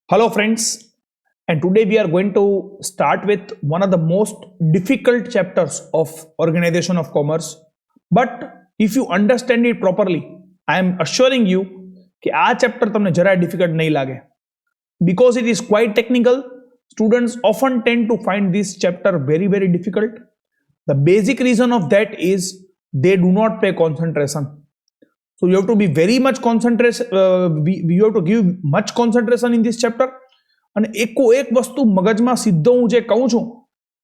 Hello, friends, and today we are going to start with one of the most difficult chapters of Organization of Commerce. But if you understand it properly, I am assuring you કે આ chapter તમને જરાય difficult નહીં લાગે. Because it is quite technical, students often tend to find this chapter very difficult. The basic reason of that is they do not pay concentration. So you have to be very much concentration. You have to give much concentration in this chapter. અને એકો એક વસ્તુ મગજમાં સીધો હું જે કહું છું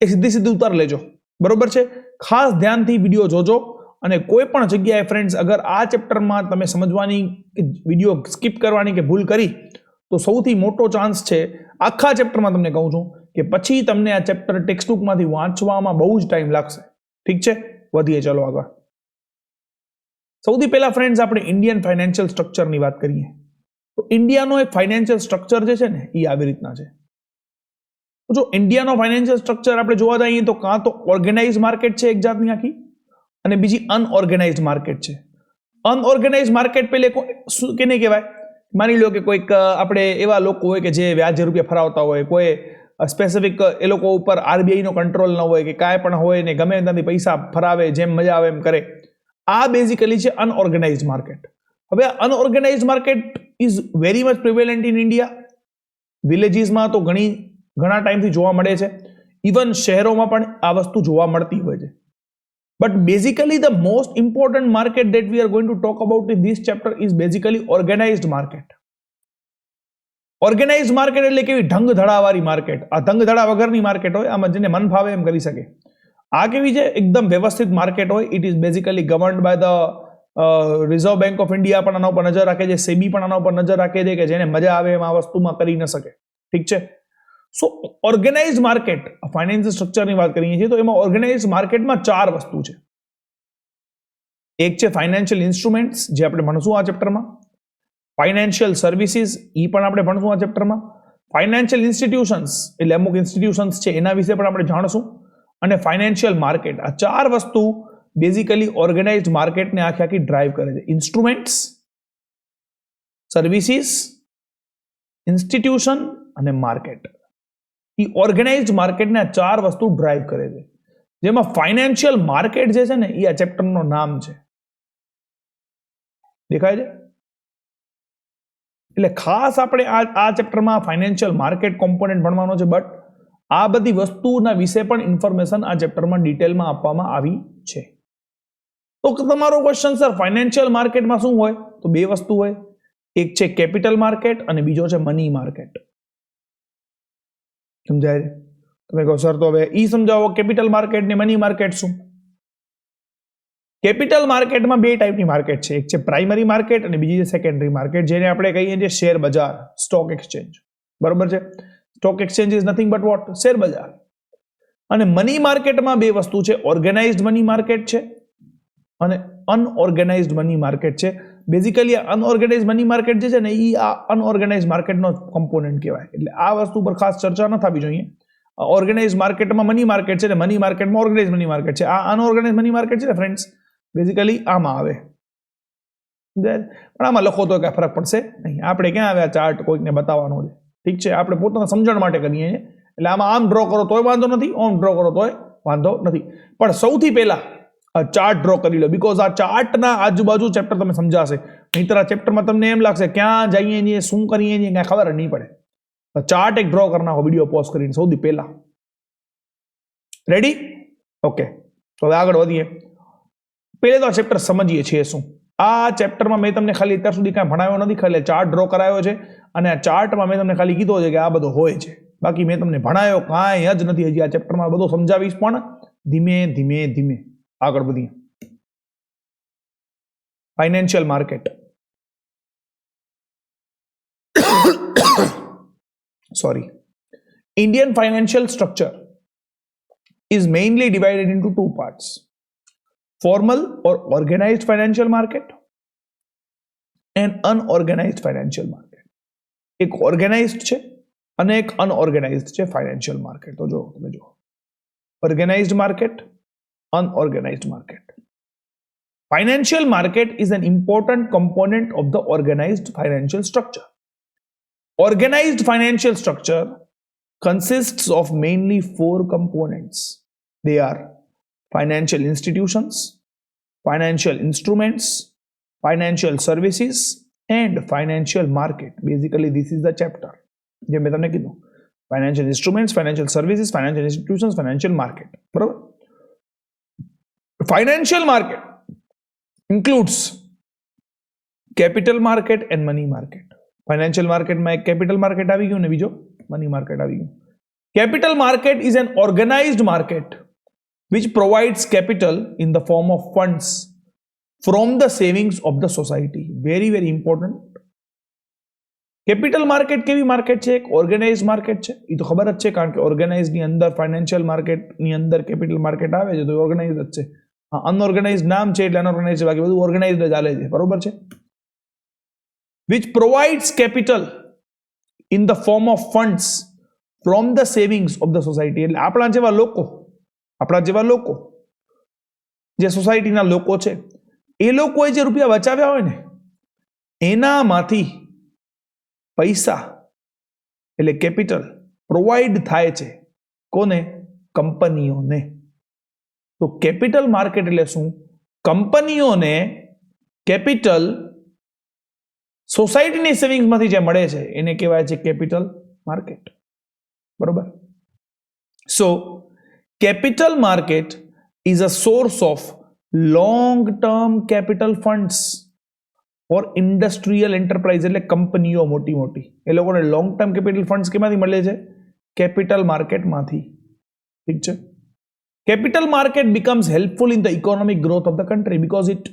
એ સીધી ઉતાર લેજો, બરોબર છે? ખાસ ધ્યાનથી વિડીયો જોજો. અને કોઈ પણ જગ્યાએ ફ્રેન્ડ્સ અગર આ ચેપ્ટરમાં તમે સમજવાની વિડીયો સ્કીપ કરવાની કે ભૂલ કરી તો સૌથી મોટો ચાન્સ છે આખા ચેપ્ટરમાં તમને કહું છું કે પછી તમને આ ચેપ્ટર ટેક્સ્ટબુકમાંથી વાંચવામાં બહુ જ ટાઈમ લાગશે. ઠીક છે, વધીએ ચલો આગળ. સૌથી પહેલા ફ્રેન્ડ્સ આપણે ઇન્ડિયન ફાઇનાન્શિયલ સ્ટ્રક્ચરની વાત કરીએ તો ઇન્ડિયાનો એક ફાઇનાન્શિયલ સ્ટ્રક્ચર જે છે ને એ આવી રીતના છે. જો ઇન્ડિયાનો ફાઇનાન્શિયલ સ્ટ્રક્ચર આપણે જોવા જઈએ તો કાં તો ઓર્ગેનાઇઝ માર્કેટ છે એક જાતની આખી, અને બીજી અનઓર્ગેનાઇઝ માર્કેટ છે. અનઓર્ગેનાઇઝ માર્કેટ પેલે શું કેને કહેવાય? માની લો કે કોઈક આપણે એવા લોકો હોય કે જે વ્યાજે રૂપિયા ફરાવતા હોય, કોઈ સ્પેસિફિક એ લોકો ઉપર આરબીઆઈનો કંટ્રોલ ન હોય કે કાંઈ પણ હોય ને ગમે ત્યાંથી પૈસા ફરાવે જેમ મજા આવે એમ કરે. આ બેઝિકલી છે અનઓર્ગેનાઇઝ માર્કેટ. હવે unorganise market is very much prevalent in India. વિલેજીસમાં તો ઘણા ટાઈમથી જોવા મળે છે, ઇવન શહેરોમાં પણ આ વસ્તુ જોવા મળતી હોય છે. But basically the most important market that we are going to talk about in this chapter is basically organized market. Organized market એટલે કેવી ઢંગ ધડાવાળી માર્કેટ. આ ઢંગ ધડા વગરની માર્કેટ હોય, આમાં જેને મન ફાવે એમ કરી શકે. આ કેવી છે? એકદમ વ્યવસ્થિત માર્કેટ હોય. It is basically governed by the Reserve Bank of India પણ આના ઉપર નજર રાખે છે, સેબી પણ આના ઉપર નજર રાખે છે કે જેને મજા આવે એમ આ વસ્તુમાં કરી ન શકે. ઠીક છે. સો ઓર્ગેનાઇઝ માર્કેટ ફાઇનાન્શિયલ સ્ટ્રક્ચરની વાત કરીએ છીએ તો એમાં ઓર્ગેનાઇઝ માર્કેટમાં ચાર વસ્તુ છે. એક છે ફાઇનાન્શિયલ ઇન્સ્ટ્રુમેન્ટ્સ, જે આપણે ભણશું આ ચેપ્ટરમાં. ફાઇનાન્શિયલ સર્વિસીસ, એ પણ આપણે ભણશું આ ચેપ્ટરમાં. ફાઇનાન્શિયલ ઇન્સ્ટિટ્યુશન્સ, એટલે અમુક ઇન્સ્ટિટ્યુશન્સ છે એના વિશે પણ આપણે જાણશું. અને ફાઇનાન્શિયલ માર્કેટ, આ ચાર વસ્તુ બેઝિકલી ઓર્ગેનાઇઝ માર્કેટને આખી ડ્રાઈવ કરે છે. ઇન્સ્ટ્રુમેન્ટ્સ, સર્વિસીસ, ઇન્સ્ટિટ્યુશન અને માર્કેટ. એ ઓર્ગેનાઇઝ માર્કેટને આ ચાર વસ્તુ ડ્રાઈવ કરે છે. જેમાં ફાઇનાન્શિયલ માર્કેટ જે છે ને એ આ ચેપ્ટરનું નામ છે. દેખાય છે? એટલે ખાસ આપણે આ ચેપ્ટરમાં ફાઇનાન્શિયલ માર્કેટ કોમ્પોનન્ટ ભણવાનો છે, બટ આ બધી વસ્તુના વિશે પણ ઇન્ફોર્મેશન આ ચેપ્ટરમાં ડિટેલમાં આપવામાં આવી છે. તો તમારો ક્વેશ્ચન સર ફાઇનાન્શિયલ માર્કેટમાં શું હોય? તો બે વસ્તુ હોય. એક છે કેપિટલ માર્કેટ અને બીજો છે મની માર્કેટ. સમજાય? તમે કહો સર તો હવે ઈ સમજાવો કેપિટલ માર્કેટ ને મની માર્કેટ શું? કેપિટલ માર્કેટમાં બે ટાઈપની માર્કેટ છે. એક છે પ્રાઇમરી માર્કેટ અને બીજી છે સેકન્ડરી માર્કેટ, જેને આપણે કહીએ છીએ શેર બજાર, સ્ટોક એક્સચેન્જ. બરોબર છે? Stock exchange is nothing but what? Share બજાર. અને મની માર્કેટમાં બે વસ્તુ છે, ઓર્ગેનાઇઝડ મની માર્કેટ છે અને અનઓર્ગેનાઇઝડ મની માર્કેટ છે. બેઝિકલી અનઓર્ગેનાઇઝ મની માર્કેટ જે છે ને એ આ અનઓર્ગેનાઇઝ માર્કેટનો કોમ્પોનન્ટ કહેવાય. એટલે આ વસ્તુ પર ખાસ ચર્ચા ન થવી જોઈએ. ઓર્ગેનાઇઝ માર્કેટમાં મની માર્કેટ છે ને મની માર્કેટમાં ઓર્ગેનાઇઝ મની માર્કેટ છે. આ અનઓર્ગેનાઇઝ મની માર્કેટ છે ને ફ્રેન્ડ્સ બેઝિકલી આમાં આવે. પણ આમાં લખો તો કાંઈ ફરક પડશે નહીં. આપણે ક્યાં આવે આ ચાર્ટ કોઈકને બતાવવાનો છે? ઠીક છે, આપણે પોતાના સમજણ માટે કરીએ છીએ. એટલે આમાં આમ ડ્રો કરો તોય વાંધો નથી, આમ ડ્રો કરો તોય વાંધો નથી. પણ સૌથી પહેલા ચાર્ટ ડ્રો કરી લો, બીકોઝ આ ચાર્ટના આજુબાજુ ચેપ્ટર તમે સમજાશે. નહીંતર આ ચેપ્ટરમાં તમને એમ લાગશે ક્યાં જઈએ છીએ, શું કરીએ છીએ, કાંઈ ખબર નહીં પડે. ચાર્ટ એક ડ્રો કરી નાખો વિડીયો પોઝ કરીને સૌથી પહેલા. રેડી? ઓકે, તો હવે આગળ વધીએ. પહેલે તો આ ચેપ્ટર સમજીએ છીએ શું. આ ચેપ્ટરમાં મેં તમને ખાલી અત્યાર સુધી કાંઈ ભણાવ્યો નથી, ખાલી ચાર્ટ ડ્રો કરાયો છે. અને આ ચાર્ટમાં મેં તમને ખાલી કીધો છે કે આ બધો હોય છે. બાકી મેં તમને ભણાયો કાંઈ જ નથી. હજી આ ચેપ્ટરમાં બધું સમજાવીશ પણ ધીમે ધીમે ધીમે. આગળ વધીએ. Financial market. Sorry. Indian financial structure is mainly divided into two parts. Formal or organized financial market and unorganized financial market. એક ઓર્ગેનાઇઝડ છે અને એક અનઓર્ગેનાઇઝડ છે ફાઇનાન્શિયલ માર્કેટ. તો જો તમે જો organised market, unorganized market. Financial market is an important component of the organized financial structure. Organized financial structure consists of mainly four components. They are financial institutions, financial instruments, financial services, and financial market. Basically, this is the chapter. જે મેં તમને કીધું, financial instruments, financial services, financial institutions, financial market. બરાબર? Financial market includes capital market and money market. Financial market માં એક capital market આવી ગયું ને બીજો money market આવી ગયું. Capital market is an organized market which provides capital in the form of funds from the savings of the society. Very, very important. Capital market કેવી market છે? એક ઓર્ગેનાઇઝ માર્કેટ છે. એ તો ખબર જ છે, કારણ કે ઓર્ગેનાઇઝ ની અંદર ફાઇનાન્શિયલ માર્કેટ ની અંદર કેપિટલ માર્કેટ આવે છે તો ઓર્ગેનાઇઝ જ છે. અનઓર્ગેનાઇઝ નામ છે એટલે અનઓર્ગેનાઇઝ છે, બાકી બધું ઓર્ગેનાઇઝડ જ ચાલે છે. બરોબર છે? which provides capital in the form of funds from the savings of the society. એટલે આપણા જેવા લોકો જે સોસાયટીના લોકો છે એ લોકોએ જે રૂપિયા બચાવ્યા હોય ને એનામાંથી પૈસા એટલે કેપિટલ પ્રોવાઈડ થાય છે કોને? કંપનીઓને. તો કેપિટલ માર્કેટ એટલે શું? કંપનીઓને કેપિટલ સોસાયટીની સેવિંગ્સમાંથી જે મળે છે એને કહેવાય છે કેપિટલ માર્કેટ. બરોબર? So capital market is a source of long term capital funds for industrial enterprise, એટલે કંપનીઓ મોટી એ લોકોને લોંગ ટર્મ કેપિટલ ફંડ્સ કેમાંથી મળે છે? કેપિટલ માર્કેટમાંથી. ઠીક છે? Capital market becomes helpful in the economic growth of the country because it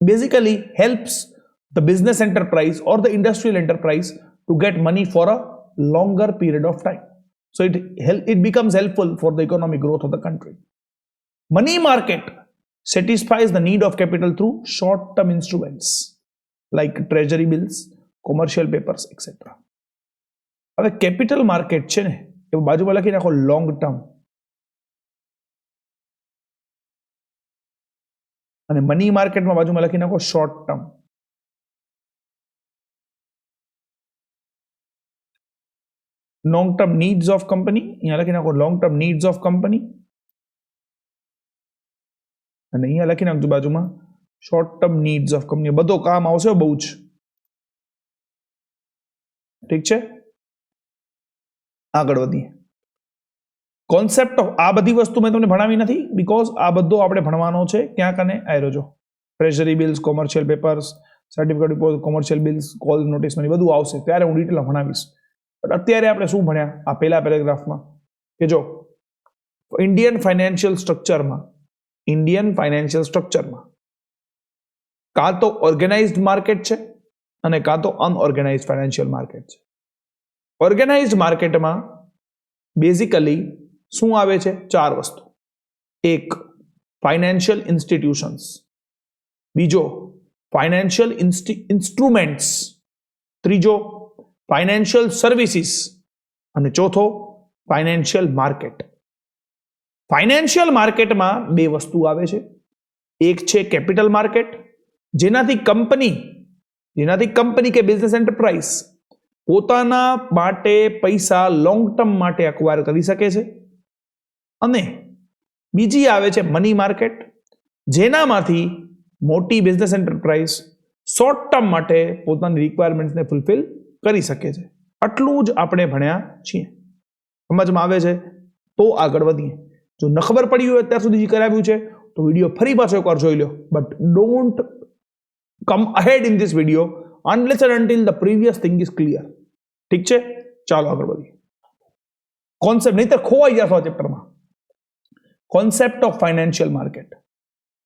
basically helps the business enterprise or the industrial enterprise to get money for a longer period of time. So it becomes helpful for the economic growth of the country. Money market satisfies the need of capital through short-term instruments like treasury bills, commercial papers, etc. હવે capital market છે ને એ બાજુમાં લખી નાખો long term, અને money માર્કેટમાં બાજુમાં લખી નાખો short term. Long term needs of company અહીંયા લખી નાખો long term needs of company, અને અહીંયા લખી નાખજો બાજુમાં short term needs of company. બધો કામ આવશે બહુ જ. ઠીક છે? આગળ વધીએ. કોન્સેપ્ટ ઓફ આ બધી વસ્તુ મેં તમને ભણાવી નથી બીકોઝ આ બધો આપણે ભણવાનો છે ક્યાં કને આયરો જો treasury bills, commercial papers, certificate deposit, commercial bills, call notice money બધું આવશે ત્યારે હું ડિટેલમાં ભણાવીશ. બટ અત્યારે આપણે શું ભણ્યા આ પહેલા પેરેગ્રાફમાં કે જો ઇન્ડિયન ફાઇનાન્શિયલ સ્ટ્રક્ચરમાં કાં તો ઓર્ગેનાઇઝડ માર્કેટ છે અને કાં તો અનઓર્ગેનાઇઝડ ફાઇનાન્શિયલ માર્કેટ છે. ઓર્ગેનાઇઝડ માર્કેટમાં બેઝિકલી શું આવે છે? ચાર વસ્તુ. એક ફાઇનાન્શિયલ ઇન્સ્ટિટ્યુશન્સ, બીજો ફાઇનાન્શિયલ ઇન્સ્ટ્રુમેન્ટ્સ, ત્રીજો ફાઇનાન્શિયલ સર્વિસીસ અને ચોથો ફાઇનાન્શિયલ માર્કેટ. ફાઇનાન્શિયલ માર્કેટમાં બે વસ્તુ આવે છે. એક છે કેપિટલ માર્કેટ, જેનાથી કંપની કે બિઝનેસ એન્ટરપ્રાઇઝ પોતાના માટે પૈસા લોંગ ટર્મ માટે અક્વાયર કરી શકે છે. અને બીજી આવે છે મની માર્કેટ, જેનામાંથી મોટી બિઝનેસ એન્ટરપ્રાઇઝ શોર્ટ ટર્મ માટે પોતાની રિક્વાયરમેન્ટ્સને ફૂલફિલ કરી શકે છે. આટલું જ આપણે ભણ્યા છીએ. સમજમાં આવે છે? તો આગળ વધીએ. જો ન ખબર પડી હોય અત્યાર સુધી જે કરાવ્યું છે તો વિડીયો ફરી પાછો એકવાર જોઈ લો, but don't come ahead in this video unless and until the previous thing is clear. ઠીક છે? ચાલો આગળ વધીએ. કોન્સેપ્ટ નહીં તો ખોવાઈ જશો આ ચેપ્ટરમાં. Concept of financial market.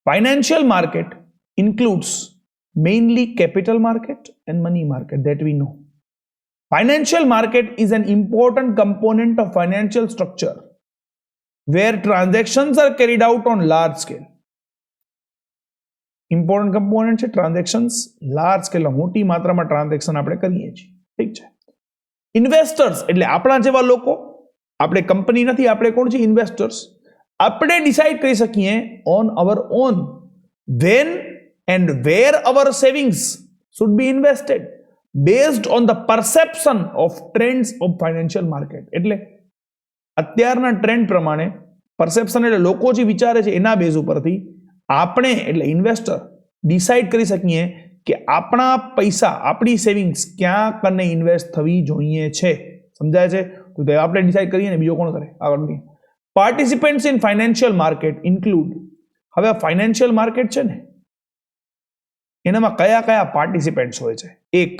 Financial market includes mainly capital market and money market that we know. Financial market is an important component of financial structure where transactions are carried out on large scale. Important component છે transactions large scale, મોટી માત્રામાં transaction આપણે કરીએ છીએ. ઠીક છે? Investors એટલે આપણા જેવા લોકો, આપણે કંપની નથી, આપણે કોણ છે? ઇન્વેસ્ટર્સ. આપણે ડિસાઇડ કરી શકીએ on our own when and where our savings should be invested. Based on the perception of trends of financial market. એટલે અત્યારના ટ્રેન્ડ પ્રમાણે પરસેપ્શન એટલે લોકો જે વિચારે છે એના બેઝ ઉપરથી આપણે એટલે ઇન્વેસ્ટર ડિસાઇડ કરી શકીએ કે આપણા પૈસા, આપણી સેવિંગ્સ ક્યાં કને ઇન્વેસ્ટ થવી જોઈએ છે. સમજાય છે? તો આપણે ડિસાઇડ કરીએ ને બીજો કોણ કરે? આગળની participants in financial market include. હવે ફાઇનાન્શિયલ માર્કેટ છે ને એનામાં કયા કયા પાર્ટિસિપેન્ટ્સ હોય છે? એક,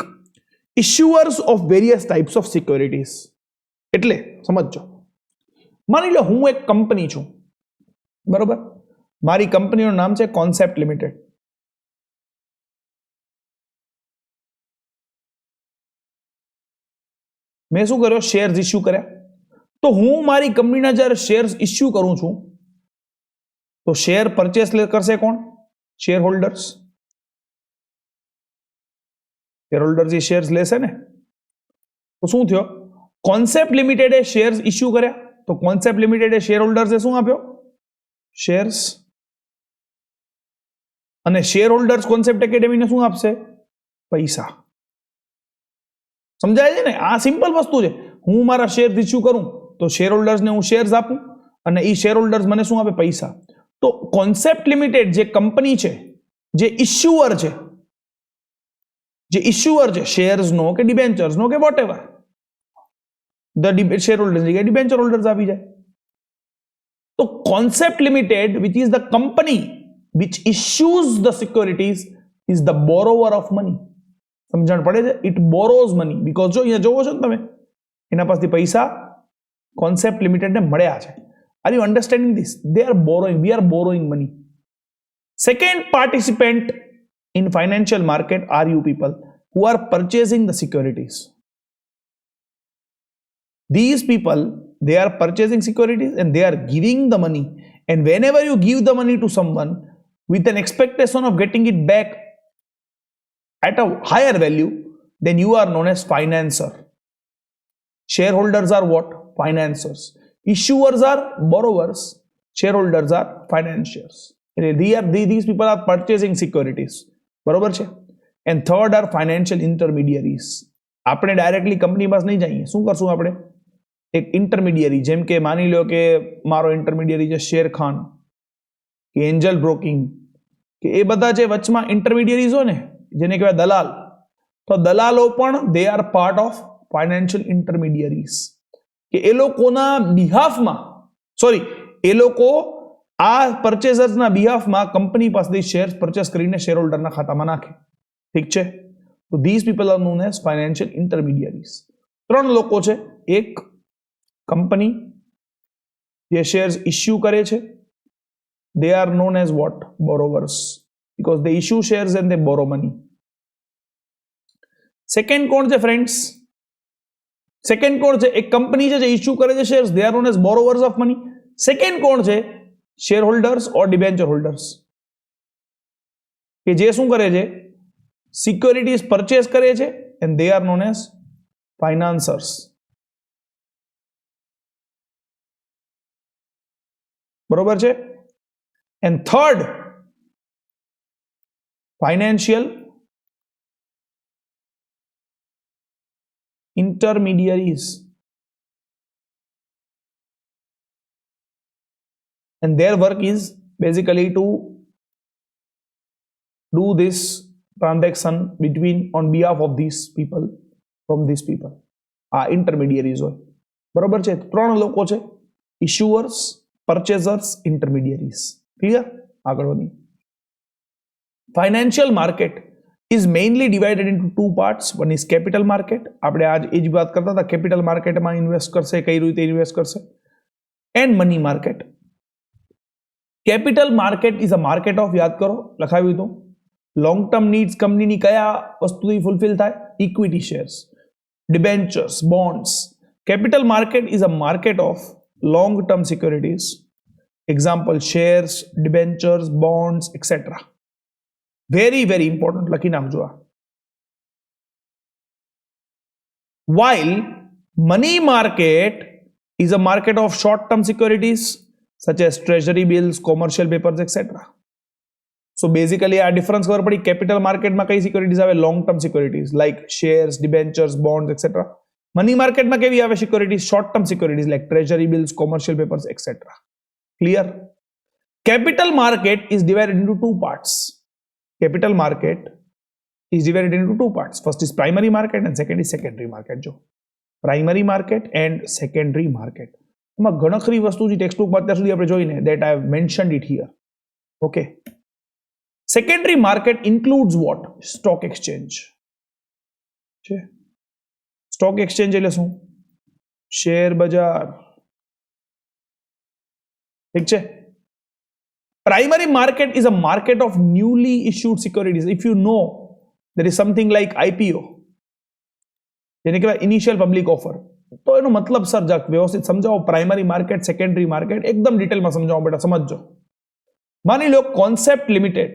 issuers of various types of securities. એટલે સમજો, માની લો હું એક કંપની છું, બરોબર? મારી કંપનીનું નામ છે કોન્સેપ્ટ લિમિટેડ. મેં શું કર્યો? શેર્સ ઇસ્યુ કર્યા. તો હું મારી કંપનીના જ્યારે શેર્સ ઇસ્યુ કરું છું તો શેર પરચેસ કરશે કોણ? Share holders. શેર હોલ્ડર્સ એ શેર્સ લેશે ને. તો શું થયો? કોન્સેપ્ટ લિમિટેડે શેર્સ ઇસ્યુ કર્યા તો કોન્સેપ્ટ લિમિટેડે શેર હોલ્ડર્સે શું આપ્યો? શેર્સ. અને શેર હોલ્ડર્સ કોન્સેપ્ટ એકેડેમીને શું આપશે? પૈસા. સમજાય છે ને? આ સિમ્પલ વસ્તુ છે. હું મારા શેર ઇસ્યુ કરું તો શેર હોલ્ડર્સને હું શેર્સ આપું અને એ શેર હોલ્ડર્સ મને શું આપે? પૈસા. તો કોન્સેપ્ટ લિમિટેડ જે કંપની છે, જે ઇશ્યુઅર છે, શેર્સનો કે ડિબેન્ચર્સનો કે whatever, the shareholders કે ડિબેન્ચર હોલ્ડર્સ આપી જાય. તો Concept Limited which is the company which issues the securities is the borrower of money. સમજણ પડે છે? ઇટ બોરોઝ મની બીકોઝ જો અહીંયા જોવો છો ને તમે, એના પાસેથી પૈસા કોન્સેપ્ટ લિમિટેડને મળ્યા છે. R you understanding this? They are borrowing, we are borrowing money. Second participant in financial market are you people who are purchasing the securities. These people, they are purchasing securities and they are giving the money, and whenever you give the money to someone with an expectation of getting it back at a higher value, then you are known as financier. Shareholders are what? Financiers. Issuers are borrowers. Shareholders are financiers. These people are purchasing securities. બરોબર છે? And third are financial intermediaries. આપણે directly company પાસે નહીં જઈએ. શું કરશું આપણે? એક ઇન્ટરમીડિયરી, જેમ કે માની લો કે મારો ઇન્ટરમીડિયરી છે શેર ખાન કે એન્જલ બ્રોકિંગ કે એ બધા જે વચમાં ઇન્ટરમીડિયરીઝ હોય ને, જેને કહેવાય દલાલ, તો દલાલો પણ they are part of financial intermediaries. કે એ લોકોના બિહાફમાં, એ લોકો આ પરચેઝર્સના બિહાફમાં કંપની પાસેથી શેર્સ પરચેસ કરીને શેર હોલ્ડરના ખાતામાં નાખે. ઠીક છે? તો this people are known as financial intermediaries. ત્રણ લોકો છે. એક, કંપની જે શેર્સ ઇસ્યુ કરે છે, they are known as what? Borrowers, because they issue shares and they borrow money. Second કોણ છે ફ્રેન્ડ્સ? સેકન્ડ કોણ છે? એક કંપની છે જે ઇસ્યુ કરે છે shares, they are known as borrowers of money. Second કોણ છે? શેર હોલ્ડર્સ ઓર ડિબેન્ચર હોલ્ડર્સ, કે જે શું કરે છે? સિક્યોરિટીઝ પરચેસ કરે છે and they are known as financiers. બરોબર છે? And third, financial intermediaries, and their work is basically to do this transaction between on behalf of these people from these people. આ intermediaries હોય. બરોબર છે? ત્રણ લોકો છે: issuers, purchasers, intermediaries. ક્લિયર? આગળ વધી. Financial market is mainly divided into two parts. One is capital market. આપણે આજ એ જ વાત કરતા હતા, કેપિટલ માર્કેટમાં ઇન્વેસ્ટ કરશે, કઈ રીતે ઇન્વેસ્ટ કરશે, and money market. Capital market is a market of, યાદ કરો, લખાવ્યું હતું, લોંગ ટર્મ નીડ્સ કંપનીની કયા વસ્તુથી ફુલફિલ થાય? Equity shares, debentures, bonds. Capital market is a market of long term securities. Example shares, debentures, bonds et cetera. Very very important, લખી નાખજો આ. While money market is a market of short term securities such as treasury bills, commercial papers, etc. So basically આ difference ખબર પડી. Capital માર્કેટમાં કઈ securities આવે? Long term securities like shares, debentures, bonds et cetera. Money માર્કેટમાં કેવી આવે securities? Short term securities like treasury bills, commercial papers et cetera. Clear? Capital market is divided into two parts. Capital market is divided into two parts. First is primary market and second is secondary market. જો primary market and secondary market. એમાં ઘણખરી વસ્તુ જે text બુકમાં અત્યાર સુધી આપણે જોઈને that I have mentioned it here. Okay. Secondary market includes what? Stock exchange. છે. Stock exchange એટલે શું? શેર બજાર. ઠીક છે? Primary market is a market of newly issued securities. If you know, there is something like IPO, જેને કહેવાય initial public offer. તો એનો મતલબ સર જક વ્યવસ્થિત સમજાવો. પ્રાઇમરી માર્કેટ, સેકન્ડરી માર્કેટ એકદમ ડિટેલમાં સમજાવો બેટા, સમજજો. માની લો કોન્સેપ્ટ લિમિટેડ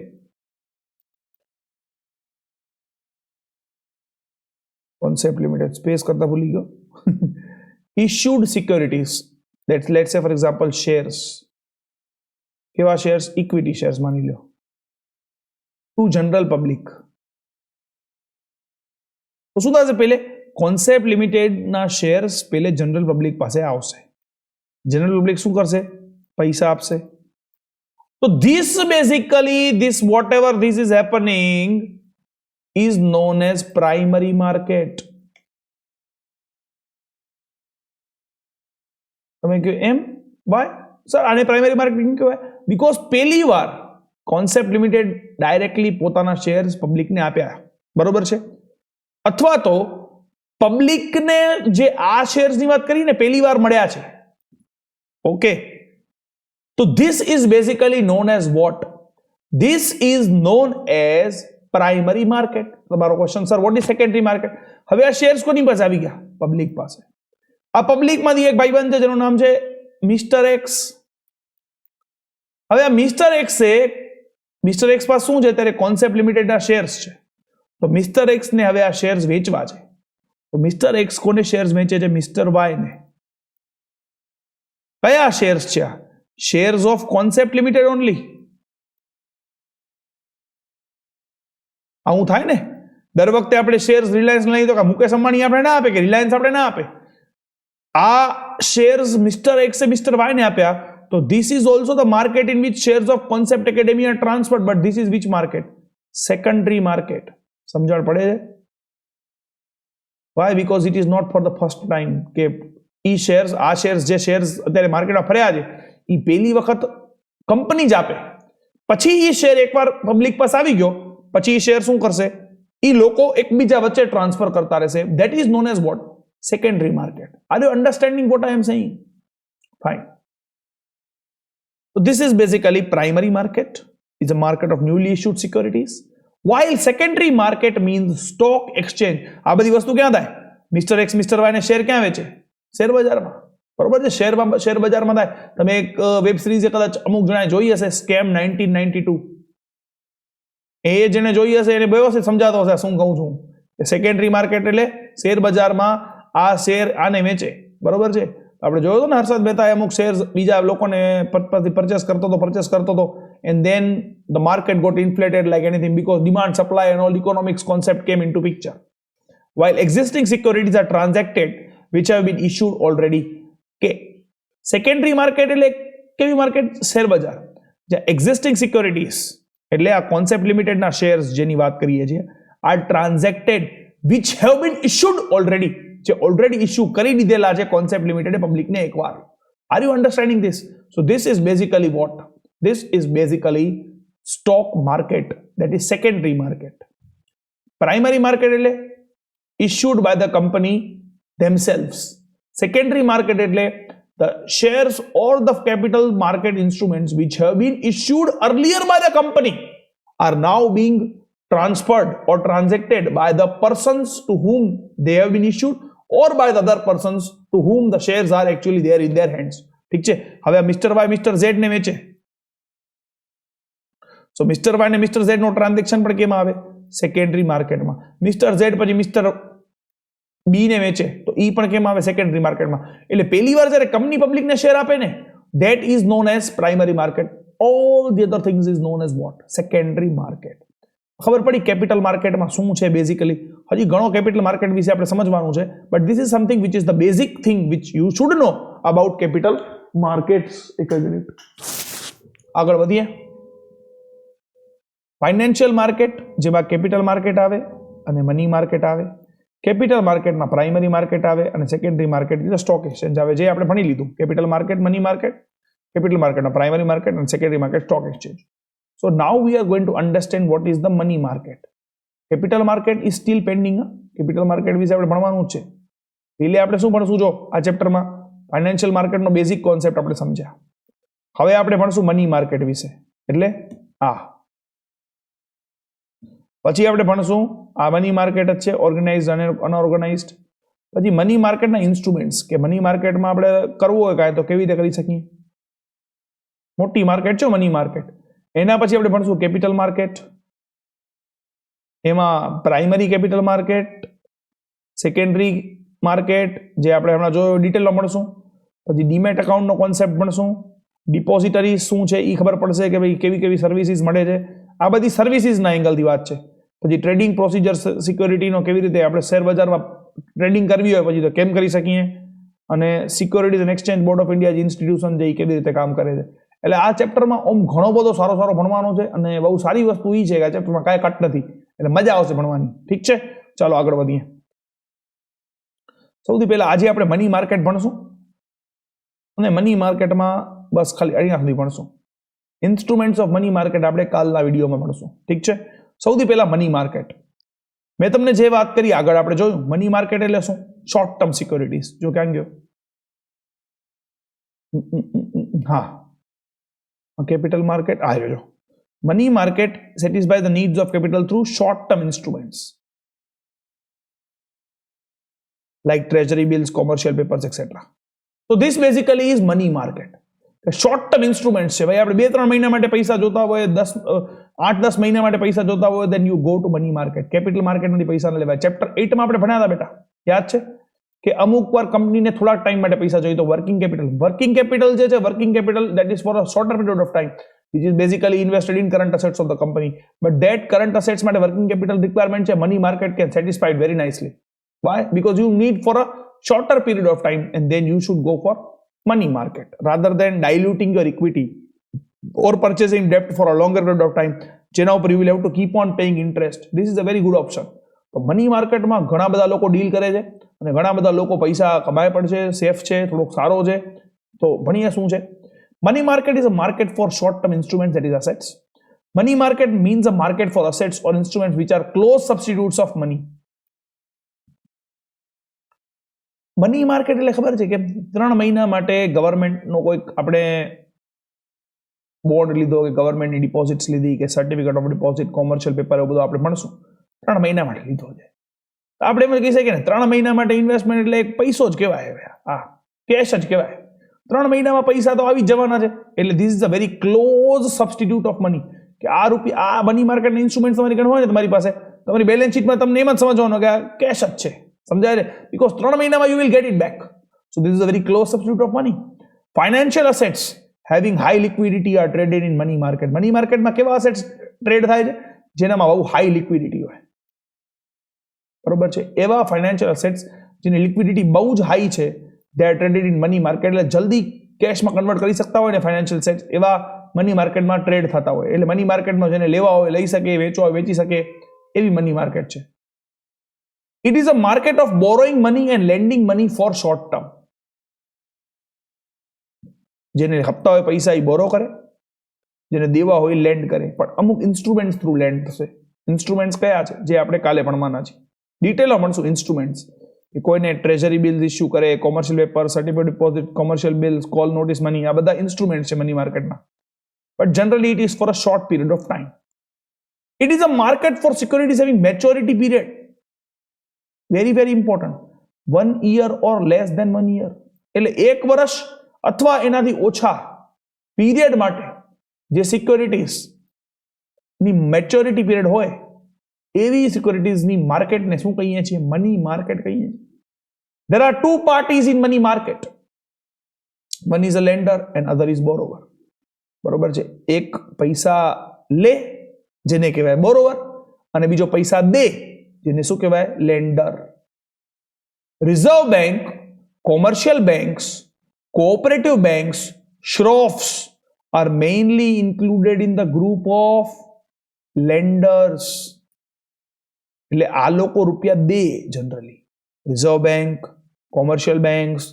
સ્પેસ કરતા ભૂલી ગયો. Issued securities that let's say for example shares. કેવા શેર્સ? ઇક્વિટી શેર્સ માની લો ટુ જનરલ પબ્લિક. તો શું થશે? પહેલે કોન્સેપ્ટ લિમિટેડના શેર્સ પહેલે જનરલ પબ્લિક પાસે આવશે. જનરલ પબ્લિક શું કરશે? પૈસા આપશે. તો this basically this vote ever this is happening is known as primary market. તમે કહો એમ વાય સર આને પ્રાઇમરી માર્કેટ કેમ કહેવાય? બીકોઝ પહેલી વાર કોન્સેપ્ટ લિમિટેડ ડાયરેક્ટલી પોતાના શેર્સ પબ્લિકને આપ્યા, બરોબર છે? અથવા તો પબ્લિકને જે આ શેર્સની વાત કરીને પહેલી વાર મળ્યા છે. ઓકે, તો this is basically known as what? This is known as primary market. તમારો question sir what is secondary market? હવે આ શેર્સ કોની પાસે આવી ગયા? પબ્લિક પાસે. આ પબ્લિકમાંથી એક ભાઈબંધ છે જેનું નામ છે મિસ્ટર એક્સ. હવે આ મિસ્ટર એક્સ પાસે શું છે? ત્યારે કોન્સેપ્ટ લિમિટેડના શેર્સ છે. તો મિસ્ટર એક્સને હવે આ શેર્સ વેચવા છે. તો મિસ્ટર એક્સ કોને શેર્સ વેચે છે? મિસ્ટર વાય ને. કયા શેર્સ છે આ? Shares of concept limited only. આવું થાય ને દર વખતે આપણે શેર્સ રિલાયન્સ લઈએ તો મુકેશ અંબાણી આપણે ના આપે કે રિલાયન્સ આપણે ના આપે. આ શેર્સ મિસ્ટર એક્સે મિસ્ટર વાય ને આપ્યા. તો this is also the market in which shares of Concept Academy are transferred, but this is which market? Secondary market. સમજણ પડે છે? Why? Because it is not for the first time કે ઈ shares, આ shares જે shares અત્યારે માર્કેટમાં ફર્યા છે એ પહેલી વખત કંપની જ આપે. પછી એ શેર એકવાર પબ્લિક પાસે આવી ગયો પછી એ શેર શું કરશે? એ લોકો એકબીજા વચ્ચે ટ્રાન્સફર કરતા રહેશે. That is known as what? Secondary market. Are you understanding what I am saying? Fine. So this is basically primary market. It's a market of newly issued securities. While secondary market means stock exchange. આ બધી વસ્તુ ક્યાં થાય? Mister x mister Y ને share ક્યાં વેચે? Share બજારમાં. બરોબર છે? શેર બજારમાં થાય. તમે એક વેબ સિરીઝ કદાચ અમુક જણાએ જોઈ હશે, સ્કેમ 1992. એ જેને જોઈ હશે એને વ્યવસ્થિત સમજાતો હશે શું કહું છું. સેકન્ડરી માર્કેટ એટલે શેર બજારમાં આ શેર આને વેચે, બરોબર છે? આપણે જોયું હતું ને હર્ષદ મહેતા અમુક શેર બીજા લોકોને પરચેસ કરતો હતો and then the market got inflated like anything because demand, supply and all economics concept came into picture. While existing securities are transacted which have been issued already. Okay. Secondary market એટલે કેવી market? Share બજાર. જે existing securities એટલે આ concept લિમિટેડના shares જેની વાત કરીએ છીએ are transacted which have been issued already. જે ઓલરેડી ઇશ્યુ કરી દીધેલા છે કોન્સેપ્ટ લિમિટેડ પબ્લિકને એકવાર. Are you understanding this? So this is basically what? This is basically stock market, that is secondary market. Primary market એટલે issued by the company themselves. Secondary market એટલે the shares or the capital market instruments which have been issued earlier by the company are now being transferred or transacted by the persons to whom they have been issued or by the other persons to whom the shares are actually there in their hands. ઠીક છે? હવે mister Y mister Z ને વેચે. સો mister Y ને mister Z નો transaction પણ કેમ આવે? Secondary માર્કેટમાં. મિસ્ટર ઝેડ પછી મિસ્ટર બી ને વેચે તો ઈ પણ કેમ આવે? સેકન્ડરી માર્કેટમાં. એટલે પહેલી વાર જ્યારે કંપની પબ્લિકને શેર આપે ને, that is known as primary market. all the other things is known as what? Secondary market. ખબર પડી કેપિટલ માર્કેટમાં શું છે બેઝિકલી? હજી ઘણો કેપિટલ માર્કેટ વિશે આપણે સમજવાનું છે, but this is something which is the basic thing which you should know about capital markets. એક મિનિટ આગળ વધીએ. ફાઇનાન્શિયલ માર્કેટ જેમાં કેપિટલ માર્કેટ આવે અને મની માર્કેટ આવે. કેપિટલ માર્કેટમાં પ્રાઇમરી માર્કેટ આવે અને સેકન્ડરી માર્કેટ એટલે સ્ટોક એક્સચેન્જ આવે, જે આપણે ભણી લીધું. Capital market, money market, capital માર્કેટમાં પ્રાઇમરી માર્કેટ અને secondary market stock exchange. So now we are going to understand what is the money market. Capital market is still pending. Capital market વિશે આપણે ભણવાનું છે. એટલે આપણે શું ભણશું? જો આ ચેપ્ટરમાં ફાઇનાન્શિયલ માર્કેટનો બેઝિક કોન્સેપ્ટ આપણે સમજ્યા. હવે આપણે ભણશું મની માર્કેટ વિશે, એટલે આ. પછી આપણે ભણશું આ મની માર્કેટ જ છે, ઓર્ગેનાઇઝડ અને અનઓર્ગેનાઇઝડ. પછી મની માર્કેટના ઇન્સ્ટ્રુમેન્ટ્સ, કે મની માર્કેટમાં આપણે કરવું હોય કાંઈ તો કેવી રીતે કરી શકીએ. મોટી માર્કેટ છે મની માર્કેટ. એના પછી આપણે ભણશું કેપિટલ માર્કેટ, એમાં primary capital market, secondary market જે આપણે હમણાં જોયો ડિટેલમાં ભણશું. પછી ડીમેટ એકાઉન્ટનો કોન્સેપ્ટ ભણશું. ડિપોઝિટરી શું છે એ ખબર પડશે કે ભાઈ કેવી કેવી સર્વિસીસ મળે છે. આ બધી સર્વિસીસના એંગલથી વાત છે. પછી ટ્રેડિંગ પ્રોસિજર, સિક્યોરિટીનો કેવી રીતે આપણે શેર બજારમાં ટ્રેડિંગ કરવી હોય પછી તો કેમ કરી શકીએ, અને securities and exchange board of India જે ઇન્સ્ટિટ્યુશન છે એ કેવી રીતે કામ કરે છે. એટલે આ ચેપ્ટરમાં ઓમ ઘણો બધો સારો ભણવાનો છે, અને બહુ સારી વસ્તુ એ છે કે આ ચેપ્ટરમાં કાંઈ કટ નથી, એટલે મજા આવશે ભણવાની. ઠીક છે, ચાલો આગળ વધીએ. સૌથી પહેલા આજે આપણે મની માર્કેટ ભણશું, અને મની માર્કેટમાં બસ ખાલી અહીંયા સુધી ભણશું. ઇન્સ્ટ્રુમેન્ટ્સ ઓફ મની માર્કેટ આપણે કાલના વિડીયોમાં ભણશું. ઠીક છે, સૌથી પહેલા મની માર્કેટ. મેં તમને જે વાત કરી આગળ આપણે જોયું, મની માર્કેટ એટલે શું? Short term securities. જો ક્યાં ગયો? હા, capital market. Money market satisfy the needs of capital through short term instruments like treasury bills, commercial papers, etc. So this basically is money market. Short term instruments છે ભાઈ. આપણે 2-3 મહિના માટે પૈસા જોતા હોય, 8-10 મહિના માટે પૈસા જોતા હોય, then you go to money market. Capital માર્કેટમાંથી પૈસા ન લેવાય. ચેપ્ટર 8 માં આપણે ભણ્યા હતા બેટા, યાદ છે કે અમુક વાર કંપનીને થોડાક ટાઈમ માટે પૈસા જોઈએ તો વર્કિંગ કેપિટલ. વર્કિંગ કેપિટલ જે છે, working capital that is for a shorter period of time, which is basically invested in current assets of the company. But that current assets માટે working capital requirement છે, money market can satisfy it very nicely. Why? Because you need for a shorter period of time, and then you should go for money market rather than diluting your equity or purchasing debt for a longer period of time, જેના ઉપર you will have to keep on paying interest. This is a very good option. તો money માર્કેટમાં ઘણા બધા લોકો deal કરે છે, અને ઘણા બધા લોકો પૈસા કમાય પણ છે, સેફ છે, થોડોક સારો છે. તો ભણીએ શું છે. Money market is a market for short-term instruments, that is assets. Money market means a market for assets or instruments which are close substitutes of money. Money market એટલે ખબર છે કે 3 મહિના માટે ગવર્મેન્ટનો કોઈક આપણે બોન્ડ લીધો, કે ગવર્મેન્ટની ડિપોઝિટ્સ લીધી, કે certificate of deposit, commercial paper, એવું બધું આપણે ભણશું. 3 મહિના માટે લીધો છે. આપણે એમ કહી શકીએ ને 3 મહિના માટે ઇન્વેસ્ટમેન્ટ એટલે એક પૈસો જ કહેવાય. હા, કેશ જ કહેવાય. 3 મહિનામાં પૈસા તો આવી જ જવાના છે. એટલે this is a very close substitute of money. કે આ રૂપિયા, આ મની માર્કેટના ઇન્સ્ટ્રુમેન્ટ તમારી ઘણા હોય ને તમારી પાસે, તમારી બેલેન્સ શીટમાં તમને એમ જ સમજવાનું કે આ કેશ જ છે. સમજાય છે? બીકોઝ 3 મહિનામાં you will get it back. So this is a very close substitute of money. Financial assets having high liquidity are traded in money market. Money માર્કેટમાં કેવા અસેટ્સ ટ્રેડ થાય છે? જેનામાં બહુ હાઈ લિક્વિડિટી હોય. બરોબર છે? એવા ફાઇનાન્શિયલ અસેટ્સ જેની લિક્વિડિટી બહુ જ હાઈ છે, they are traded in money market. એટલે જલ્દી કેશમાં કન્વર્ટ કરી શકતા હોય ને ફાઇનાન્શિયલ અસેટ્સ, એવા મની માર્કેટમાં ટ્રેડ થતા હોય. એટલે મની માર્કેટમાં જેને લેવા હોય લઈ શકે, વેચવા હોય વેચી શકે, એવી મની માર્કેટ છે. It is a market of borrowing money and lending money for short term. જેને હપ્તા હોય પૈસા એ બોરો કરે, જેને દેવા હોય લેન્ડ કરે. પણ અમુક ઇન્સ્ટ્રુમેન્ટ્સ થ્રુ લેન્ડ થશે. ઇન્સ્ટ્રુમેન્ટ્સ કયા છે જે આપણે કાલે ભણવાના છે. ડિટેલમાં ભણશું ઇન્સ્ટ્રુમેન્ટ્સ. કે કોઈને ટ્રેઝરી બિલ્સ ઇસ્યુ કરે, commercial paper, certificate deposit, commercial bills, call notice money, આ બધા ઇન્સ્ટ્રુમેન્ટ છે મની માર્કેટના. But generally it is for a short period of time. It is a market for securities having maturity period. Very very important. 1 year or less than 1 year. એટલે 1 વર્ષ અથવા એનાથી ઓછા period માટે જે સિક્યોરિટીઝ ની મેચ્યોરિટી પીરિયડ હોય એવી સિક્યોરિટીઝની માર્કેટને શું કહીએ છીએ? મની માર્કેટ કહીએ છીએ. There are 2 parties in money market. One is a lender and other is borrower. બરોબર છે. એક પૈસા લે જેને કહેવાય બોરોવર, અને બીજો પૈસા દે જેને શું કહેવાય lender. Reserve Bank, commercial banks, cooperative banks, શ્રોફ્સ are mainly included in the group of lenders. એટલે આ લોકો રૂપિયા દે generally. Reserve Bank, commercial banks,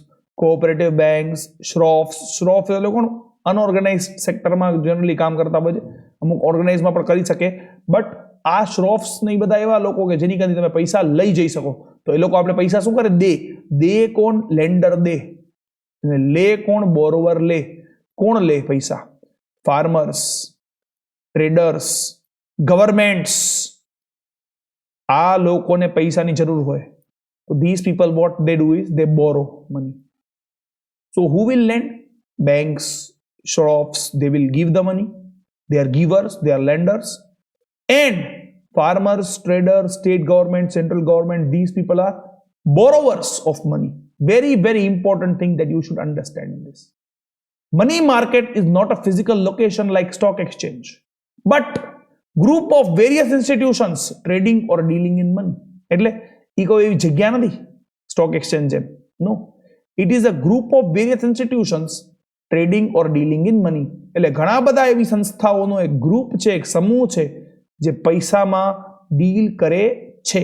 cooperative banks, શ્રોફ એ લોકો અનઓર્ગેનાઇઝ સેક્ટરમાં જનરલી કામ કરતા હોય છે, અમુક ઓર્ગેનાઇઝમાં પણ કરી શકે, બટ આ શ્રોફ્સ ને એ બધા એવા લોકો કે જેની કદી તમે પૈસા લઈ જઈ શકો, તો એ લોકો આપણે પૈસા શું કરે દે કોણ લેન્ડર દે, લે કોણ બોરોવર લે. કોણ લે પૈસા? Farmers, traders, governments. આ લોકોને પૈસાની જરૂર હોય તો these people what they do is they borrow money. So who will lend? Banks, shops, they will give the money. They are givers, they are lenders. And farmers, traders, state government, central government, these people are borrowers of money. Very, very important thing that you should understand in this. Money market is not a physical location like stock exchange, but group of various institutions trading or dealing in money. એટલે એ કોઈ એવી જગ્યા નથી stock exchange એમ. No, it is a group of various institutions trading or dealing in money. એટલે ઘણા બધા એવી સંસ્થાઓનો એક ગ્રુપ છે, એક સમૂહ છે જે પૈસામાં ડીલ કરે છે.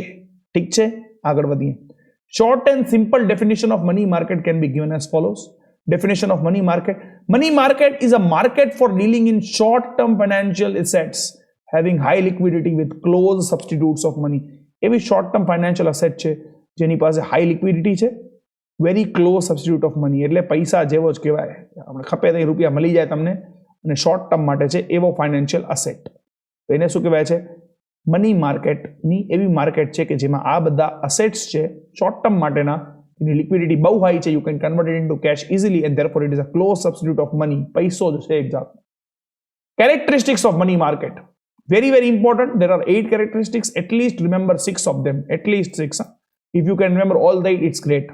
ઠીક છે, આગળ વધીએ. Short and simple definition of money market can be given as follows. Definition of money market. Money market is a market for dealing in short-term financial assets having high liquidity with close substitutes of money. એવી short-term financial asset છે જેની પાસે high liquidity છે, very close substitute of money. એટલે પૈસા જેવો જ કહેવાય, આપણે ખપે તો રૂપિયા મળી જાય તમને, અને શોર્ટ ટર્મ માટે છે એવો ફાઇનાન્શિયલ અસેટ. તો એને શું કહેવાય છે? મની માર્કેટની એવી માર્કેટ છે કે જેમાં આ બધા અસેટ્સ છે શોર્ટ ટર્મ માટેના, એની લિક્વિડિટી બહુ હાઈ છે, you can convert it into cash easily and therefore it is a close substitute of money. પૈસો જ છે એક જાતનો. Characteristics of money market, very very important. There are 8 characteristics, at least remember 6 of them, at least 6. If you can remember all the 8, it's great.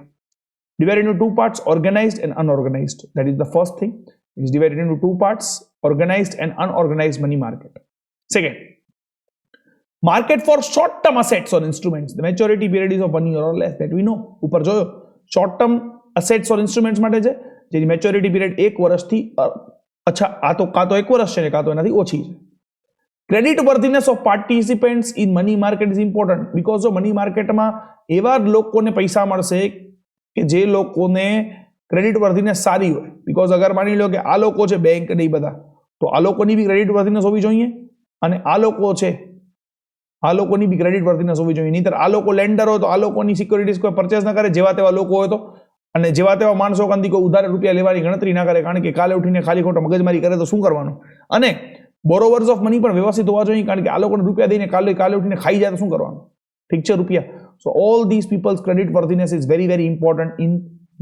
Divided into 2 parts, organized and unorganized. That is the first thing. It is divided into 2 parts, organized and unorganized money market. Second, market for short term assets or instruments. The maturity period is of 1 year or less, that we know. ઉપર જોયો, short term assets or instruments માટે છે જેની maturity period 1 વર્ષથી, અચ્છા આ તો કાં તો 1 વર્ષ છે ને કાં તો એનાથી ઓછી છે. Credit worthiness of participants in money market is important, because જો મની માર્કેટમાં એવા જ લોકોને પૈસા મળશે કે જે લોકોને ક્રેડિટ વર્ધીનેસ સારી હોય. બીકોઝ અગર માની લો કે આ લોકો છે બેંક ને એ બધા, તો આ લોકોની બી ક્રેડિટ વર્ધીનેસ હોવી જોઈએ, અને આ લોકો છે આ લોકોની બી ક્રેડિટ વર્ધીનેસ હોવી જોઈએ. નહીંતર આ લોકો લેન્ડર હોય તો આ લોકોની સિક્યોરિટીઝ કોઈ પરચેસ ના કરે, જેવા તેવા લોકો હોય તો, અને જેવા તેવા માણસો કંદી કોઈ ઉધારે રૂપિયા લેવાની ગણતરી ના કરે, કારણ કે કાલે ઉઠીને ખાલી ખોટો મગજમારી કરે તો શું કરવાનું. અને બોરોવર્સ ઓફ મની પણ વ્યવસ્થિત હોવા જોઈએ, કારણ કે આ લોકોને રૂપિયા દઈને કાલે ઉઠીને ખાઈ જાય તો શું કરવાનું. ઠીક છે, રૂપિયા. So all this peoples credit worthiness is very very important in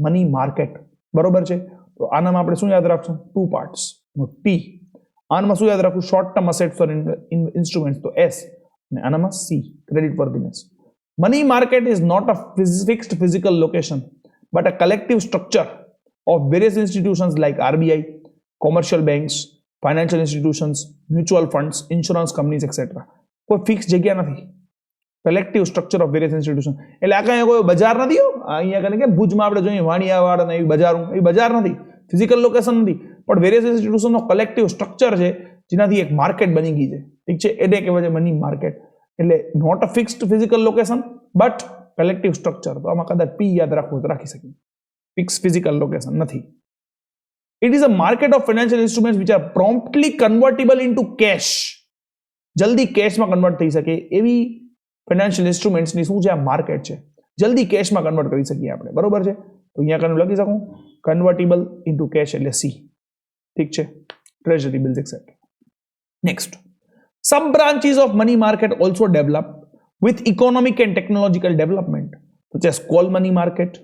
money market. બરોબર છે. તો આનામાં આપણે શું યાદ રાખશું? 2 પાર્ટ્સ. ટી. આનામાં શું યાદ રાખવું? Short term assets or instruments, તો એસ. અને આનામાં C, credit worthiness. Money market is not a fixed physical location, but a collective structure of various institutions like RBI, commercial banks, financial institutions, mutual funds, insurance companies etcetera. કોઈ fix જગ્યા નથી. Collective structure of various institution. એટલે આ કઈ કોઈ બજાર નથી. અહીંયા કને કે ભુજમાં આપણે જોઈએ વાણિયાવાડ અને એવી બજાર, એ બજાર નથી, ફિઝિકલ લોકેશન નથી, પણ વેરિયસ ઇન્સ્ટિટ્યુશનનો કલેક્ટિવ સ્ટ્રક્ચર છે જેનાથી એક માર્કેટ બની ગઈ છે. ઠીક છે, એટલે કહેવાય છે મની માર્કેટ. એટલે not a fixed physical location but collective structure. તો આમાં કદાચ પી યાદ રાખવું તો રાખી શકીએ. ફિક્સ ફિઝિકલ લોકેશન નથી. It is a market of financial instruments which are promptly convertible into cash. જલ્દી કેશમાં કન્વર્ટ થઈ શકે એવી ફાઇનાન્શિયલ ઇન્સ્ટ્રુમેન્ટ્સની શું છે? આ માર્કેટ છે. જલ્દી કેશમાં કન્વર્ટ કરી શકીએ આપણે. બરોબર છે. તો અહીંયા કને લખી શકું કન્વર્ટિબલ ઇન્ટુ કેશ એટલે સી. ઠીક છે, treasury bills et cetera. Next, sub branches of money market also develop with economic and technological development. તો છે call money market,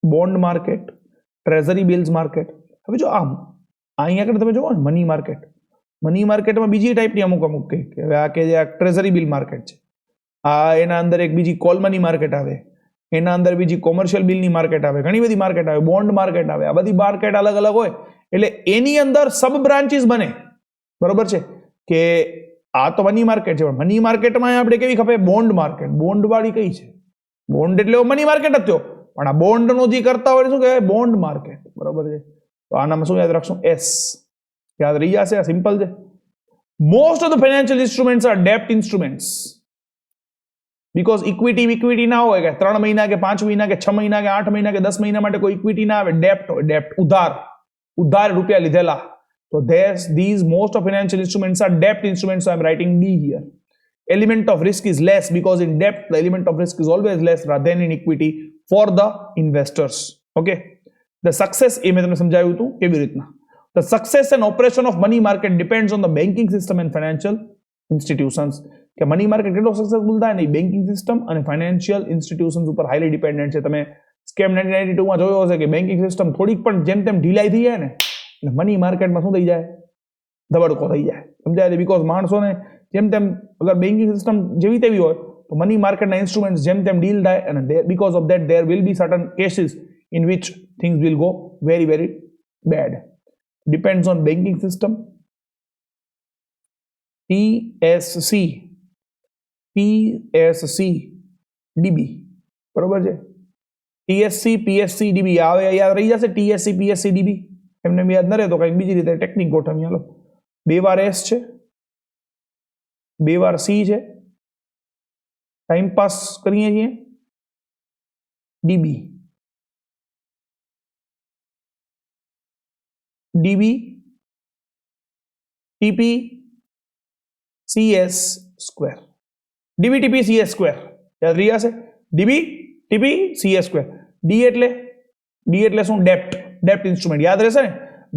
bond market, treasury bills market. હવે જો અહીંયા આગળ તમે જોવો ને મની માર્કેટ, મની માર્કેટમાં બીજી ટાઈપની અમુક કે હવે આ કે જે આ ટ્રેઝરી બિલ માર્કેટ છે, આ એના અંદર એક બીજી કોલ મની માર્કેટ આવે, એના અંદર બીજી કોમર્શિયલ બિલની માર્કેટ આવે, ઘણી બધી માર્કેટ આવે, બોન્ડ માર્કેટ આવે. આ બધી માર્કેટ અલગ અલગ હોય એટલે એની અંદર સબ બ્રાન્ચીસ બને, બરોબર છે, કે આ તો મની માર્કેટ છે, પણ મની માર્કેટમાં આપણે કેવી ખપે? Bond market. બોન્ડ વાળી કઈ છે? બોન્ડ એટલે મની માર્કેટ જ થયો, પણ આ બોન્ડ નો જે કરતા હોય શું કહેવાય? બોન્ડ માર્કેટ, બરોબર છે. તો આનામાં શું યાદ રાખશું? એસ યાદ રહી જશે. આ સિમ્પલ છે. Most of the financial instruments are ડેપ્ટ ઇન્સ્ટ્રુમેન્ટ્સ, બીકોઝ ઇક્વિટી ના હોય કે 3 મહિના કે 5 મહિના કે 6 મહિના કે 8 મહિના કે 10 મહિના માટે કોઈ ઇક્વિટી ના આવે. ડેપ્ટ હોય, ડેપ્ટ ઉધાર રૂપિયા લીધેલા. So these most of financial instruments are debt instruments, so I'm writing D here. Element of risk is less because in debt the element of risk is always less rather than in equity for the investors. Okay. The success એ મેં તમને સમજાવ્યું હતું કેવી રીતના. The success and operation of money market depends on the banking system and financial institutions. કે money market કેટલો successful થાય ને બેન્કિંગ સિસ્ટમ અને ફાઇનાન્શિયલ ઇન્સ્ટિટ્યુશન્સ ઉપર હાઈલી ડિપેન્ડન્ટ છે. તમે સ્કેમ 1992 માં જોયો હશે કે બેન્કિંગ સિસ્ટમ થોડીક પણ જેમ તેમ ઢીલાઈ થઈ જાય ને એટલે મની માર્કેટમાં શું થઈ જાય? ધબડકો થઈ જાય. સમજાય? બીકોઝ માણસોને જેમ તેમ અગર બેન્કિંગ સિસ્ટમ જેવી તેવી હોય તો મની માર્કેટના ઇન્સ્ટ્રુમેન્ટ્સ જેમ તેમ ડીલ થાય અને because of that there will be certain cases in which things will go very very bad. Depends on banking system. PSC DB, બરોબર છે. PSC DB આવે યાદ રહી જશે. PSC DB એમને યાદ ન રહે તો કંઈક બીજી રીતે ટેકનિક ગોઠવી. હાલો, 2 વાર S છે, 2 વાર C છે, ટાઈમ પાસ કરીએ છીએ. DB TP CS square. DB TP CS square યાદ રહી જશે. DB TP CS square. D એટલે શું? ડેપ્ટ ઇન્સ્ટ્રુમેન્ટ યાદ રહેશે ને.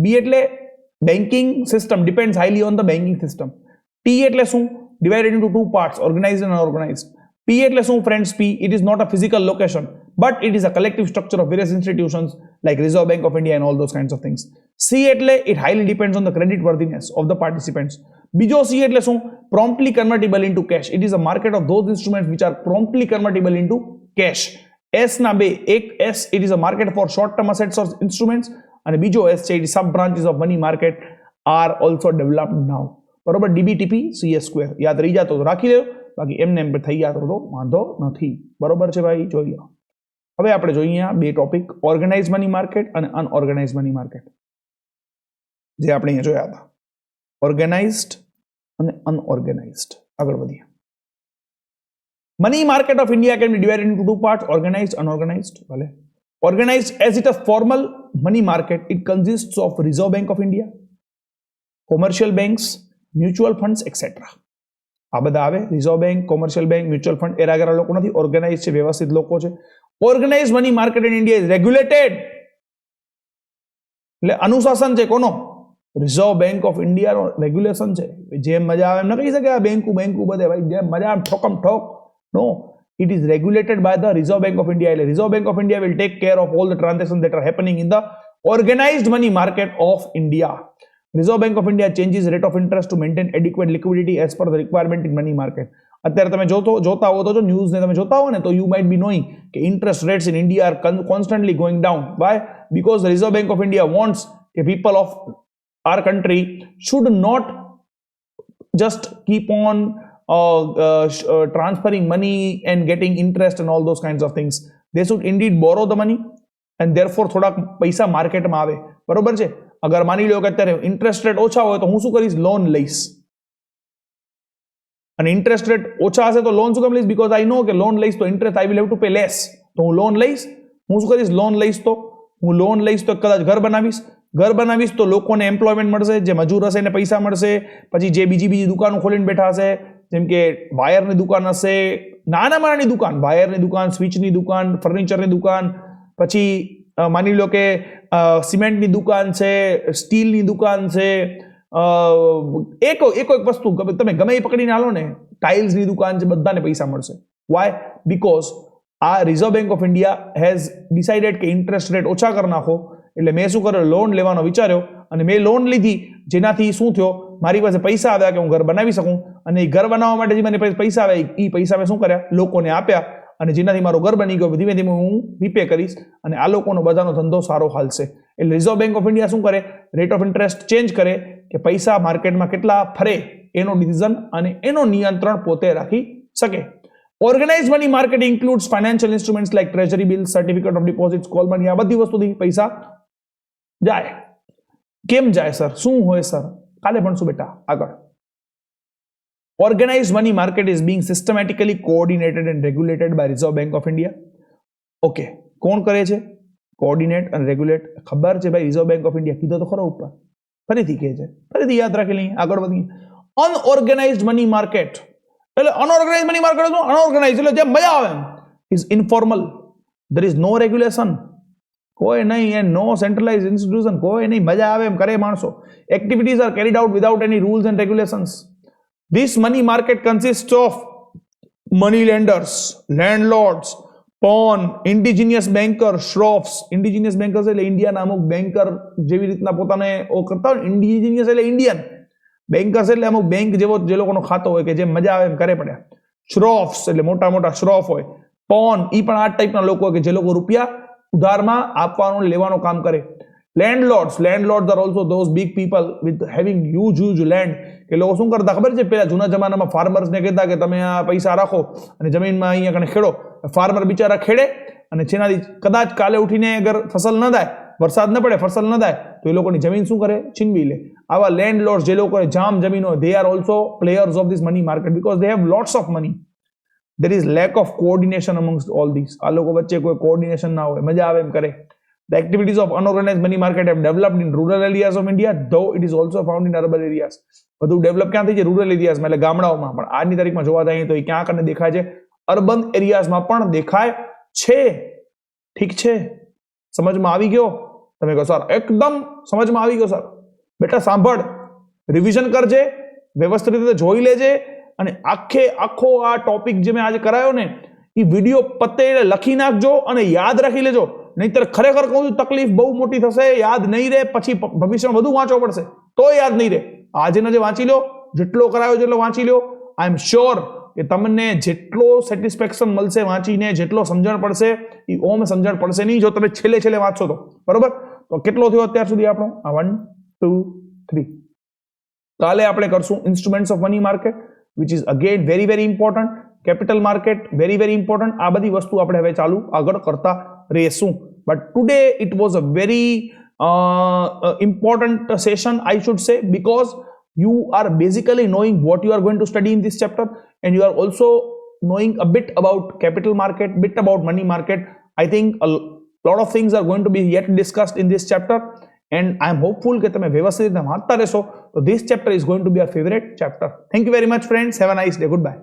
B એટલે banking system, depends highly on the banking system. T એટલે શું? Divided into 2 parts, organised and unorganised. P એટલે શું friends? P it is not a physical location but it is a collective structure of various institutions like Reserve Bank of India and all those kinds of things. C એટલે it highly depends on the credit worthiness of the participants. બીજો C એટલે શું? Promptly convertible into cash. It is a market of those instruments which are promptly convertible into cash. S ના બે, એક S it is a market for short term assets or instruments અને બીજો S છે it is sub branches of money market are also developed now. બરોબર. DBTP CS square યાદ રહી જતો તો રાખી લેજો, બાકી એમને થઈ જતો તો વાંધો નથી. બરોબર છે ભાઈ? જોઈ લો. હવે આપણે જોઈએ બે ટોપિક, ઓર્ગેનાઇઝ મની માર્કેટ અને અનઓર્ગેનાઇઝ મની માર્કેટ, જે આપણે અહીંયા જોયા હતા. ઓર્ગેનાઇઝડ અને અનઓર્ગેનાઇઝડ. આગળ વધીએ. Money market of India can be divided into 2 parts, organized, unorganized. Vale. Organized as it is formal money market, it consists of Reserve Bank of India, commercial banks, mutual funds, etc. આ બધા આવે. Reserve Bank, commercial bank, mutual fund એ રાગરા લોકો નથી, organise છે, વ્યવસ્થિત લોકો છે. Organise money market in India is regulated, એટલે અનુશાસન છે કોનો? રિઝર્વ બેંક ઓફ ઇન્ડિયાનો રેગ્યુલેશન છે. જેમ મજા આવે એમ ન કહી શકે આ બેંકુ બધે ભાઈ જેમ મજા ઠોકમ ઠોક. No, it is regulated by the Reserve Bank of India. Reserve Bank of India will take care of all the transactions that are happening in the organized money market of India. Reserve Bank of India changes rate of interest to maintain adequate liquidity as per the requirement in money market. અત્યારે તમે જોતા હો તો news ને તમે જોતા હો ને તો you might be knowing કે interest rates in India are constantly going down. Why? Because the Reserve Bank of India wants the people of our country should not just keep on transferring money and getting interest and all those kinds of things. They should indeed borrow the money and therefore થોડા પૈસા માર્કેટમાં આવે. બરોબર છે? અગર માની લો કે અત્યારે ઇન્ટરેસ્ટ રેટ ઓછા હોય તો હું શું કરીશ? લોન લઈશ. અને ઇન્ટરેસ્ટ રેટ ઓછા હશે તો લોન શું કામ લઈશ? બીકોઝ આઈ નો કે લોન લઈશ તો interest I will have to pay less. તો હું લોન લઈશ. હું શું કરીશ? લોન લઈશ તો કદાચ ઘર બનાવીશ તો લોકોને એમ્પ્લોયમેન્ટ મળશે, જે મજૂર હશે એને પૈસા મળશે. પછી જે બીજી દુકાનો ખોલીને બેઠા હશે, જેમ કે વાયરની દુકાન હશે, નાની દુકાન, વાયરની દુકાન, સ્વિચની દુકાન, ફર્નિચરની દુકાન, પછી માની લો કે સિમેન્ટની દુકાન છે, સ્ટીલની દુકાન છે, એક વસ્તુ તમે ગમે એ પકડીને હાલો ને, ટાઇલ્સની દુકાન છે, બધાને પૈસા મળશે. વાય? બીકોઝ આ reserve Bank of India has decided કે ઇન્ટરેસ્ટ રેટ ઓછા કરી નાખો. એટલે મેં શું કર્યો? લોન લેવાનો વિચાર્યો અને મેં લોન લીધી, જેનાથી શું થયો? મારી પાસે પૈસા આવ્યા કે હું ઘર બનાવી શકું. અને એ ઘર બનાવવા માટે જે મને પૈસા આવ્યા એ પૈસા મેં શું કર્યા? લોકોને આપ્યા. અને જેનાથી મારું ઘર બની ગયું, ધીમે ધીમે હું રીપે કરીશ અને આ લોકોનો બધાનો ધંધો સારો હાલશે. એટલે રિઝર્વ બેંક ઓફ ઇન્ડિયા શું કરે, રેટ ઓફ ઇન્ટરેસ્ટ ચેન્જ કરે કે પૈસા માર્કેટમાં કેટલા ફરે એનો ડિસિઝન અને એનો નિયંત્રણ પોતે રાખી શકે. Organise money market includes financial instruments like treasury bills, certificate of deposits, call money, આ બધી વસ્તુથી પૈસા જાય. કેમ જાય સર, શું હોય સર, કાલે ભણશું બેટા આગળ. Organized money market is being systematically coordinated and regulated by Reserve Bank of India. Okay, કોણ કરે છે? કોઓર્ડિનેટ અને રેગ્યુલેટ. ખબર છે ભાઈ, રિઝર્વ બેંક ઓફ ઇન્ડિયા કીધો તો ખરો ઉપર, ફરીથી કહે છે, ફરીથી યાદ રાખી લઈએ, આગળ વધીએ. અનઓર્ગેનાઇઝડ મની માર્કેટ એટલે અનઓર્ગેનાઇઝ મની માર્કેટ શું? અનઓર્ગેનાઇઝ એટલે જેમ મજા આવે એમ, is informal, there is no regulation, કોઈ નહીં, એન્ડ નો સેન્ટ્રલાઇઝ ઇન્સ્ટિટ્યુશન, કોઈ નહીં, મજા આવે એમ કરે માણસો. Activities are carried out without any rules and regulations. This money market consists of money lenders, landlords, pawn, indigenous bankers, shroffs. Indigenous bankers એટલે ઇન્ડિયાના અમુક બેન્કર જેવી રીતના પોતાને કરતા હોય. ઇન્ડિજીનિયસ એટલે ઇન્ડિયન, બેન્કર્સ એટલે અમુક બેંક જેવો જે લોકોનો ખાતો હોય કે જે મજા આવે એમ કરે પડ્યા. શ્રોફ્સ એટલે મોટા મોટા શ્રોફ હોય. પોન ઈ પણ આ ટાઈપના લોકો હોય કે જે લોકો રૂપિયા ઉધારમાં આપવાનું લેવાનું કામ કરે. Landlords are also those big people with having huge land. કે લોકો શું કરતા ખબર છે, પેલા જૂના જમાનામાં ફાર્મર્સ ને કહેતા કે તમે આ પૈસા રાખો અને જમીનમાં અહીંયા કને ખેડો. ફાર્મર બિચારા ખેડે અને જેનાથી કદાચ કાલે ઉઠીને અગર ફસલ ન થાય, વરસાદ ન પડે, ફસલ ન થાય તો એ લોકોની જમીન શું કરે, છીનવી લે. આવા લેન્ડલોર્ડ્સ જે લોકો જામ જમીન હોય, they are also players of this money market because they have lots of money. There is lack of coordination amongst all these. આ લોકો વચ્ચે કોઈ કોઓર્ડિનેશન ના હોય, મજા આવે એમ કરે. The activities of unorganized money market have developed in rural areas of India, though it is also found in urban areas. બધું ડેવલપ ક્યાં થઈ છે? રૂરલ એરિયાઝમાં, એટલે ગામડાઓમાં. પણ આજની તારીખમાં જોવા જઈએ તો એ ક્યાં કને દેખાય છે? અર્બન એરિયાઝમાં પણ દેખાય છે. ઠીક છે, સમજમાં આવી ગયો? તમે કહો સર એકદમ સમજમાં આવી ગયો સર. બેટા સાંભળ, રિવિઝન કરજે, વ્યવસ્થિત રીતે જોઈ લેજે અને આખો આ ટોપિક જે મેં આજે કરાયો ને એ વિડીયો પતે એટલે લખી નાખજો અને યાદ રાખી લેજો. નહીતર ખરેખર કહું છું તકલીફ બહુ મોટી થશે, યાદ નહીં રહે, પછી ભવિષ્યમાં બધું વાંચવું પડશે તો યાદ નહીં રહે. આજે જે વાંચી લો, જેટલો કરાયો જેટલો વાંચી લો. આઈ એમ શ્યોર કે તમને જેટલો સેટિસ્ફેક્શન મળશે વાંચીને, જેટલો સમજણ પડશે એ ઓમ સમજણ પડશે નહીં જો તમે છેલ્લે વાંચો તો. બરોબર? તો કેટલો થયો અત્યાર સુધી આપણો? 1 2 3. કાલે આપણે કરશું instruments of money market, which is again very important. Capital market very important. આ બધી વસ્તુ આપણે હવે ચાલુ આગળ કરતા રહીશું. But today it was a very important session, I should say, because you are basically knowing what you are going to study in this chapter, and you are also knowing a bit about capital market, bit about money market. I think a lot of things are going to be yet discussed in this chapter, and I am hopeful કે તમે વ્યવસ્થિત રીતે વાંચતા રહેશો તો this chapter is going to be your favorite chapter. Thank you very much friends. Have a nice day. Goodbye.